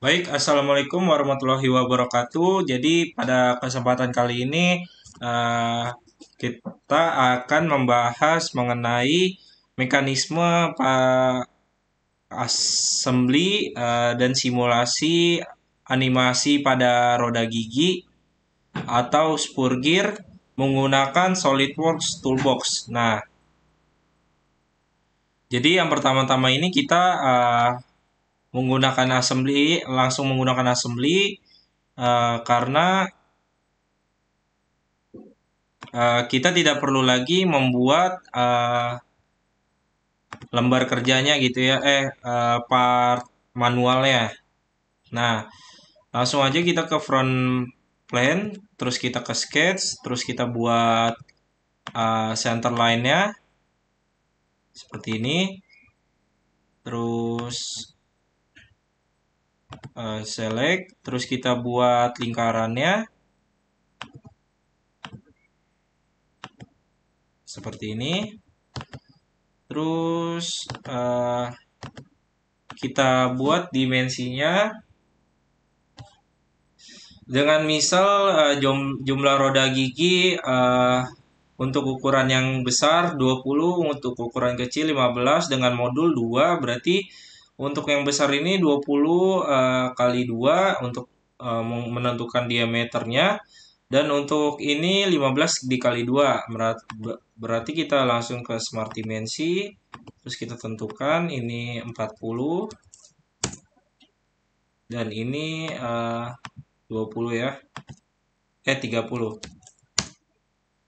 Baik, Assalamualaikum warahmatullahi wabarakatuh. Jadi pada kesempatan kali ini eh, kita akan membahas mengenai mekanisme assembly dan simulasi animasi pada roda gigi atau spur gear menggunakan SolidWorks Toolbox. Nah, jadi yang pertama-tama ini kita menggunakan assembly, langsung menggunakan assembly karena kita tidak perlu lagi membuat lembar kerjanya gitu ya, part manualnya. Nah, langsung aja kita ke front plane, terus kita ke sketch, terus kita buat center line-nya seperti ini. Terus select, terus kita buat lingkarannya seperti ini. Terus kita buat dimensinya dengan misal jumlah roda gigi untuk ukuran yang besar 20, untuk ukuran kecil 15 dengan modul 2, berarti untuk yang besar ini 20 kali 2 untuk menentukan diameternya, dan untuk ini 15 dikali 2. Berarti kita langsung ke Smart Dimensi, terus kita tentukan ini 40 dan ini 20 ya. 30.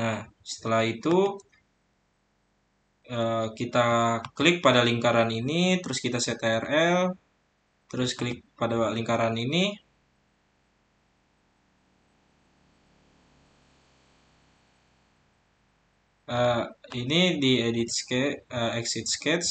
Nah, setelah itu kita klik pada lingkaran ini, terus kita set TRL, terus klik pada lingkaran ini. Eh, ini di edit sketch, exit sketch.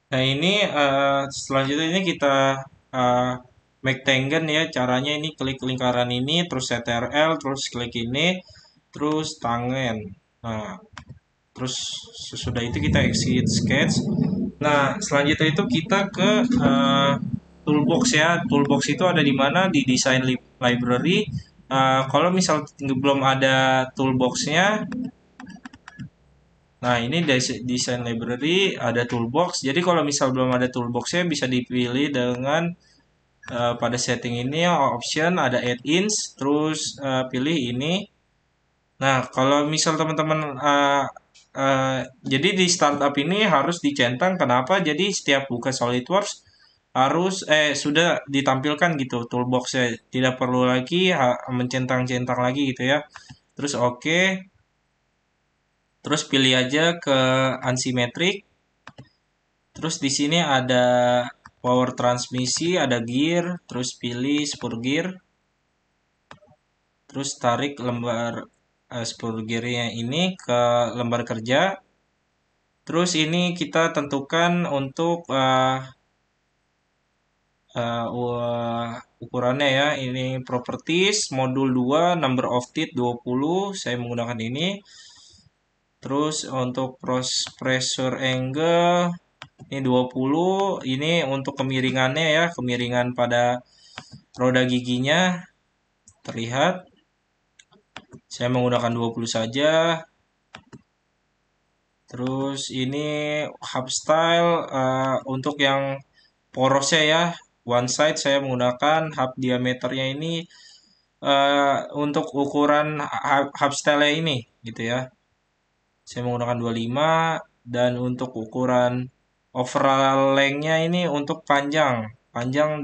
Nah, ini selanjutnya ini kita uh, make tangent ya. Caranya ini klik lingkaran ini, terus set TRL, terus klik ini, terus tangen. Nah, terus sesudah itu kita exit sketch. Nah, selanjutnya itu kita ke toolbox ya. Toolbox itu ada di mana? Di design library. Kalau misal belum ada toolboxnya, nah ini design library ada toolbox. Jadi kalau misal belum ada toolboxnya bisa dipilih dengan pada setting ini option ada add-ins, terus pilih ini. Nah, kalau misal teman-teman jadi di startup ini harus dicentang. Kenapa? Jadi setiap buka SolidWorks harus sudah ditampilkan gitu toolboxnya. Tidak perlu lagi mencentang-centang lagi gitu ya. Terus oke. Terus pilih aja ke unsymmetric. Terus di sini ada power transmisi, ada gear, terus pilih spur gear. Terus tarik lembar spur gearnya ini ke lembar kerja. Terus ini kita tentukan untuk ukurannya ya. Ini properties modul 2 number of teeth 20. Saya menggunakan ini. Terus untuk pressure angle ini 20. Ini untuk kemiringannya ya, kemiringan pada roda giginya terlihat. Saya menggunakan 20 saja. Terus ini hub style untuk yang porosnya ya. One side saya menggunakan hub diameternya ini untuk ukuran hub style ini gitu ya. Saya menggunakan 25 dan untuk ukuran overall length-nya ini untuk panjang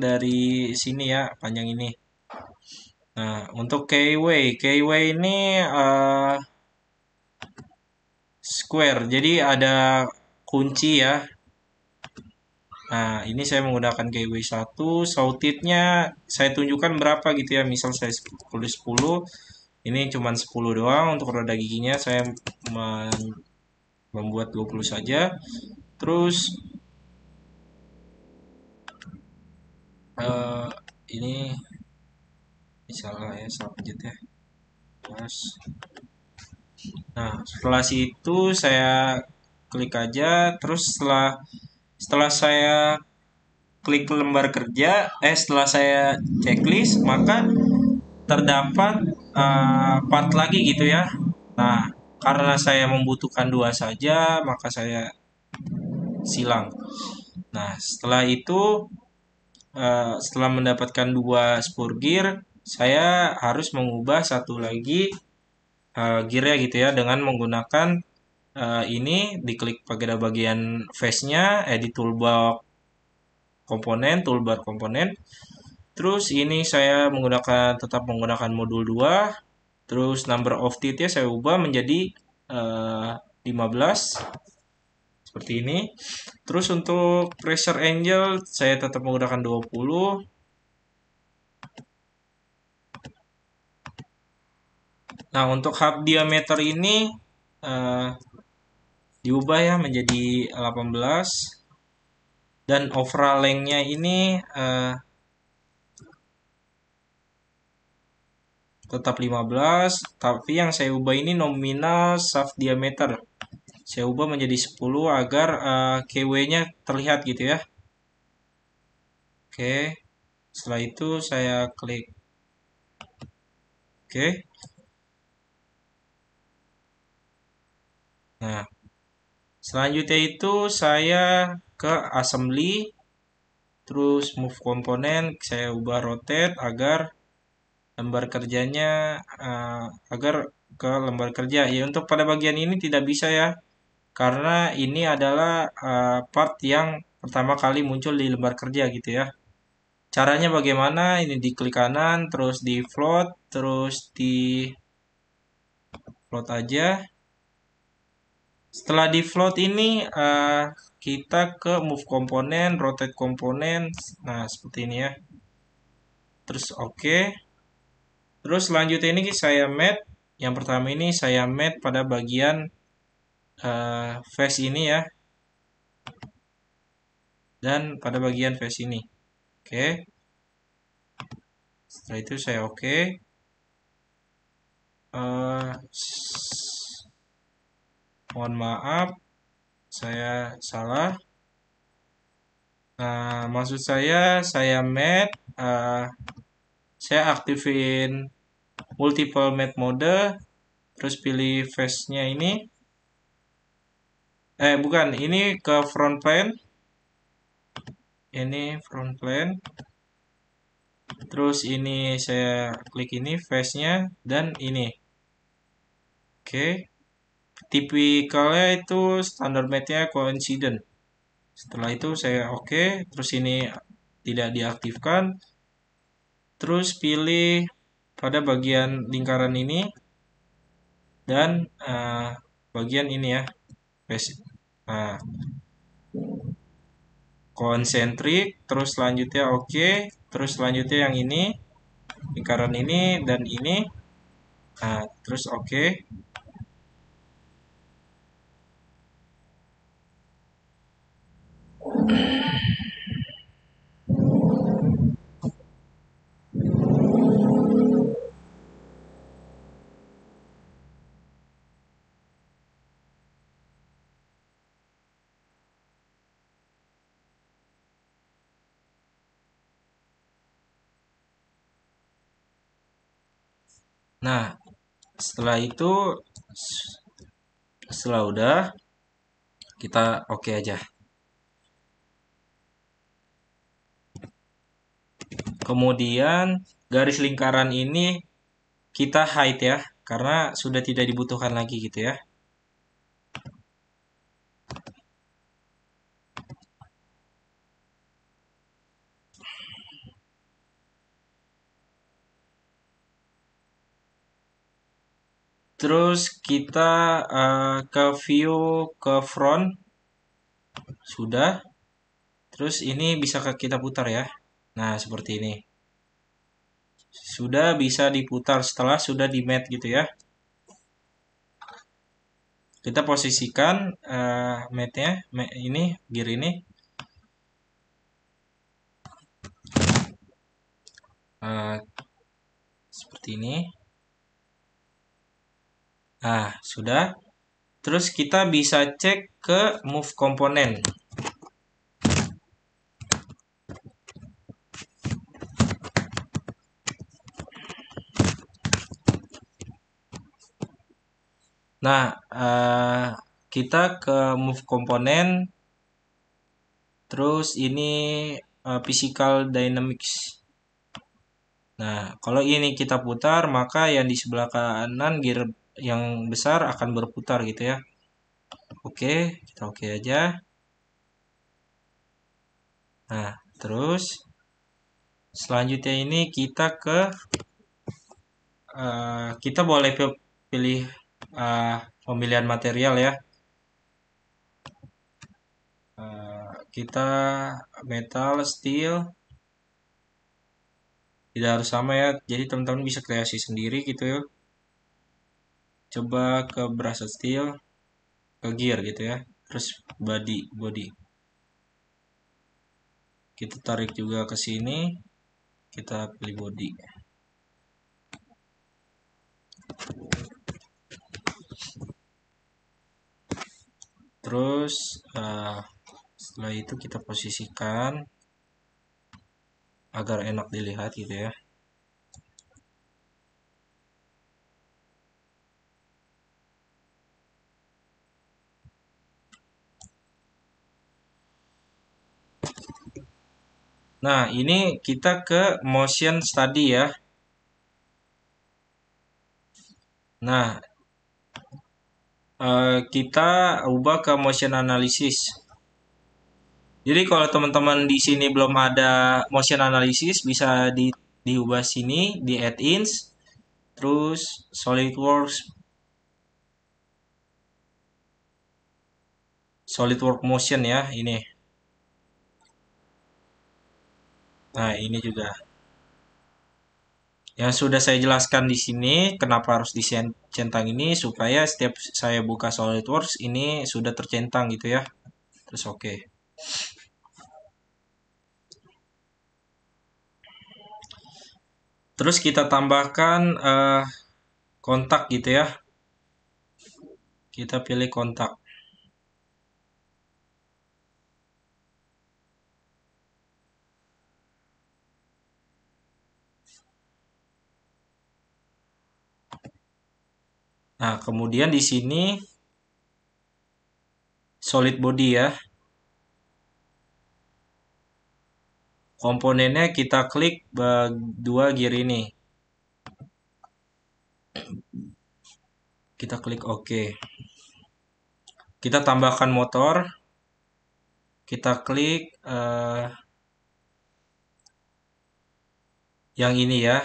dari sini ya, panjang ini. Nah, untuk keyway ini square. Jadi ada kunci ya. Nah, ini saya menggunakan keyway 1. Shortitnya saya tunjukkan berapa gitu ya. Misal saya 10. Ini cuma 10 doang. Untuk roda giginya saya membuat 20 saja. Terus eh, ini salah ya, salah pencet ya. Terus, nah, setelah situ saya klik aja. Terus setelah saya klik lembar kerja, setelah saya checklist, maka terdapat part lagi gitu ya. Nah, karena saya membutuhkan dua saja, maka saya silang. Nah, setelah itu, setelah mendapatkan dua spur gear, saya harus mengubah satu lagi gearnya gitu ya dengan menggunakan ini diklik pada bagian face-nya, edit toolbar komponen. Terus ini saya tetap menggunakan modul 2. Terus number of teeth-nya saya ubah menjadi 15 seperti ini. Terus untuk pressure angle saya tetap menggunakan 20. Nah, untuk hub diameter ini uh, diubah ya menjadi 18 dan overall length-nya ini tetap 15, tapi yang saya ubah ini nominal shaft diameter. Saya ubah menjadi 10 agar KW-nya terlihat gitu ya. Oke. Setelah itu saya klik oke. Nah, selanjutnya itu saya ke assembly, terus move komponen, saya ubah rotate agar lembar kerjanya agar ke lembar kerja. Ya, untuk pada bagian ini tidak bisa ya, karena ini adalah part yang pertama kali muncul di lembar kerja gitu ya. Caranya bagaimana? Ini diklik kanan, terus di float, terus di float aja. Setelah di float ini kita ke move komponen, rotate komponen. Nah, seperti ini ya. Terus oke. Terus selanjutnya ini saya mat. Yang pertama ini saya mat pada bagian face ini ya. Dan pada bagian face ini. Oke. Setelah itu saya oke. Mohon maaf, saya salah. Nah, maksud saya mat. Saya aktifin multiple mat mode. Terus pilih face-nya ini. Bukan, ini ke front plane. Ini front plane. Terus ini saya klik ini face-nya dan ini. Oke. Tipikalnya itu standar mate-nya coincident. Setelah itu saya oke. Terus ini tidak diaktifkan. Terus pilih pada bagian lingkaran ini dan bagian ini ya. Face. Nah, konsentrik, terus selanjutnya oke, terus selanjutnya yang ini, lingkaran ini dan ini, nah terus oke. Nah, setelah itu, setelah udah, kita oke aja. Kemudian garis lingkaran ini kita hide ya, karena sudah tidak dibutuhkan lagi gitu ya. Terus kita ke view ke front, sudah. Terus ini bisa kita putar ya. Nah, seperti ini. Sudah bisa diputar setelah sudah di matte gitu ya. Kita posisikan matte-nya, ini, gear ini. Uh, Seperti ini. Nah, sudah. Terus kita bisa cek ke move komponen. Nah, kita ke move komponen, terus ini physical dynamics. Nah, kalau ini kita putar, maka yang di sebelah kanan gear yang besar akan berputar gitu ya. Oke, kita oke aja. Nah, terus selanjutnya ini kita ke kita boleh pilih pemilihan material ya. Kita metal, steel, tidak harus sama ya. Jadi teman-teman bisa kreasi sendiri gitu ya. Coba ke brush steel, ke gear gitu ya. Terus body. Kita tarik juga ke sini, kita pilih body. Terus setelah itu kita posisikan agar enak dilihat gitu ya. Nah, ini kita ke motion study ya. Nah, kita ubah ke motion analysis. Jadi kalau teman-teman di sini belum ada motion analysis, bisa diubah sini di add-ins, terus SolidWorks Motion ya ini. Nah, ini juga. Yang sudah saya jelaskan di sini, kenapa harus dicentang ini supaya setiap saya buka SolidWorks ini sudah tercentang gitu ya. Terus oke. Terus kita tambahkan kontak gitu ya. Kita pilih kontak. Nah, kemudian di sini solid body ya. Komponennya kita klik dua gear ini. Kita klik OK. Kita tambahkan motor. Kita klik yang ini ya,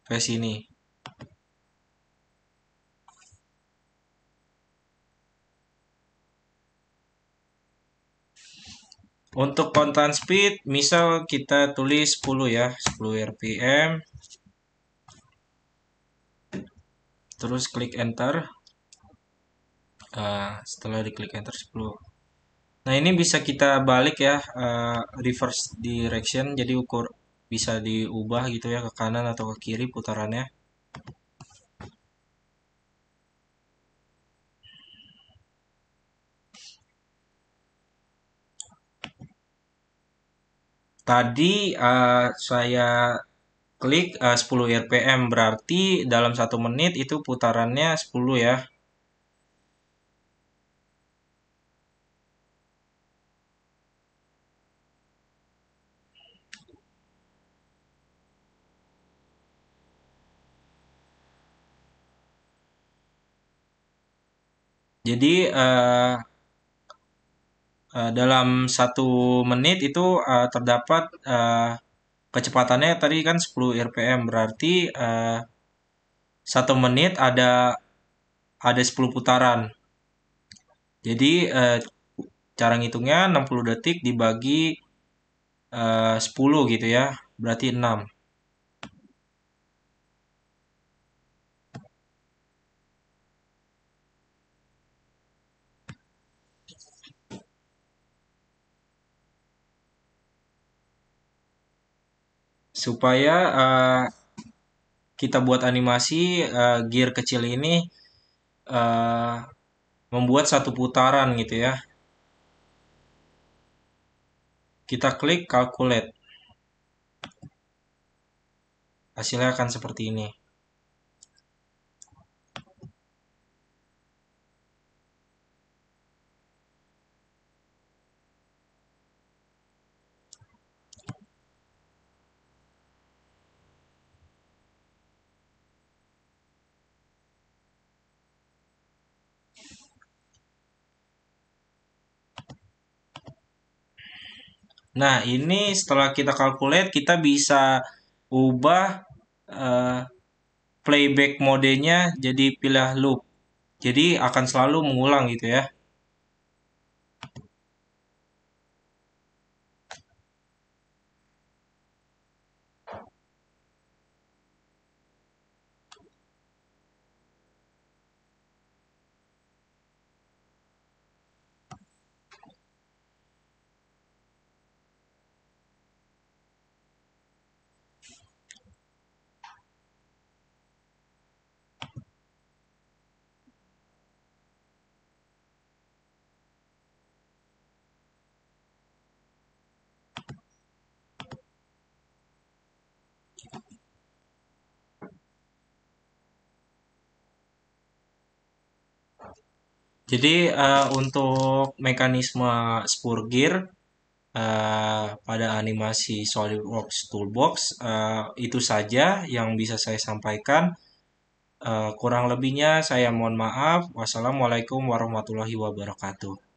face ini. Untuk constant speed, misal kita tulis 10 ya, 10 RPM. Terus klik enter. Setelah diklik enter 10. Nah, ini bisa kita balik ya, reverse direction. Jadi bisa diubah gitu ya ke kanan atau ke kiri putarannya. Tadi saya klik 10 RPM, berarti dalam 1 menit itu putarannya 10 ya. Jadi dalam 1 menit itu terdapat kecepatannya tadi kan 10 RPM, berarti 1 menit ada 10 putaran. Jadi cara ngitungnya 60 detik dibagi 10 gitu ya, berarti 6. Supaya kita buat animasi gear kecil ini eh, membuat 1 putaran gitu ya. Kita klik calculate. Hasilnya akan seperti ini. Nah, ini setelah kita calculate, kita bisa ubah eh, playback modenya jadi pilih loop. Jadi akan selalu mengulang gitu ya. Jadi untuk mekanisme spur gear pada animasi SolidWorks Toolbox itu saja yang bisa saya sampaikan. Kurang lebihnya saya mohon maaf. Wassalamualaikum warahmatullahi wabarakatuh.